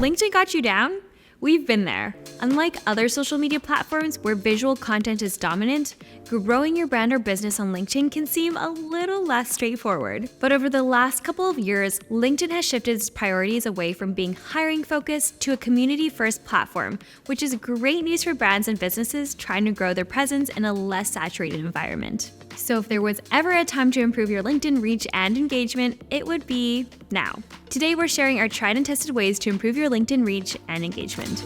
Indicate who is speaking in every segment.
Speaker 1: LinkedIn got you down? We've been there. Unlike other social media platforms where visual content is dominant, growing your brand or business on LinkedIn can seem a little less straightforward. But over the last couple of years, LinkedIn has shifted its priorities away from being hiring focused to a community-first platform, which is great news for brands and businesses trying to grow their presence in a less saturated environment. So if there was ever a time to improve your LinkedIn reach and engagement, it would be now. Today, we're sharing our tried and tested ways to improve your LinkedIn reach and engagement.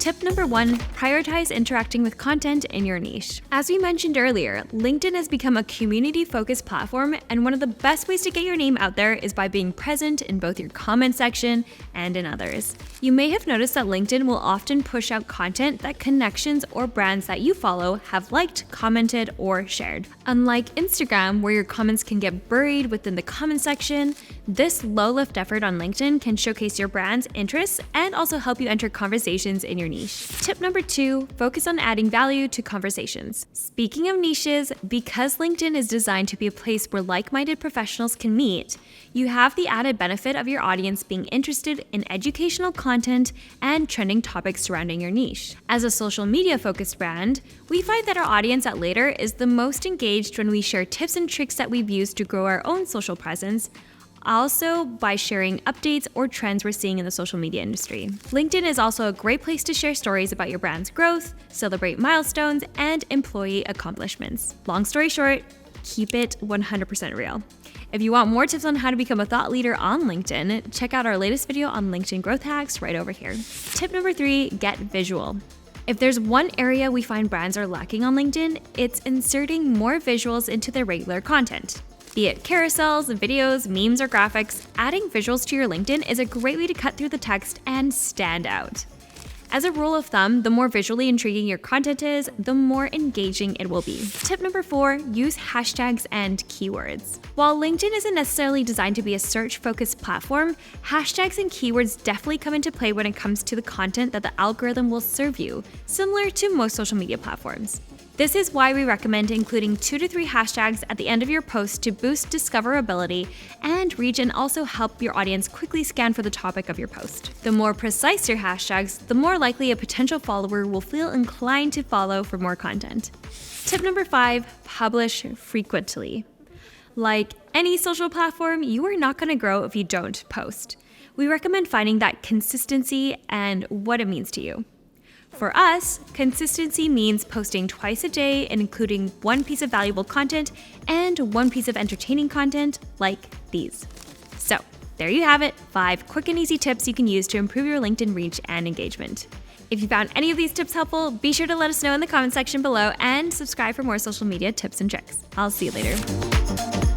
Speaker 1: Tip number 1, prioritize interacting with content in your niche. As we mentioned earlier, LinkedIn has become a community-focused platform, and one of the best ways to get your name out there is by being present in both your comment section and in others. You may have noticed that LinkedIn will often push out content that connections or brands that you follow have liked, commented, or shared. Unlike Instagram, where your comments can get buried within the comment section, this low-lift effort on LinkedIn can showcase your brand's interests and also help you enter conversations in your niche. Tip number 2, focus on adding value to conversations. Speaking of niches, because LinkedIn is designed to be a place where like-minded professionals can meet, you have the added benefit of your audience being interested in educational content and trending topics surrounding your niche. As a social media-focused brand, we find that our audience at Later is the most engaged when we share tips and tricks that we've used to grow our own social presence, also by sharing updates or trends we're seeing in the social media industry. LinkedIn is also a great place to share stories about your brand's growth, celebrate milestones, and employee accomplishments. Long story short, keep it 100% real. If you want more tips on how to become a thought leader on LinkedIn, check out our latest video on LinkedIn growth hacks right over here. Tip number 3, get visual. If there's one area we find brands are lacking on LinkedIn, it's inserting more visuals into their regular content. Be it carousels, videos, memes, or graphics, adding visuals to your LinkedIn is a great way to cut through the text and stand out. As a rule of thumb, the more visually intriguing your content is, the more engaging it will be. Tip number 4, use hashtags and keywords. While LinkedIn isn't necessarily designed to be a search-focused platform, hashtags and keywords definitely come into play when it comes to the content that the algorithm will serve you, similar to most social media platforms. This is why we recommend including 2 to 3 hashtags at the end of your post to boost discoverability and reach, and also help your audience quickly scan for the topic of your post. The more precise your hashtags, the more likely a potential follower will feel inclined to follow for more content. Tip number 5, publish frequently. Like any social platform, you are not going to grow if you don't post. We recommend finding that consistency and what it means to you. For us, consistency means posting twice a day and including one piece of valuable content and one piece of entertaining content like these. So, there you have it, 5 quick and easy tips you can use to improve your LinkedIn reach and engagement. If you found any of these tips helpful, be sure to let us know in the comment section below and subscribe for more social media tips and tricks. I'll see you later.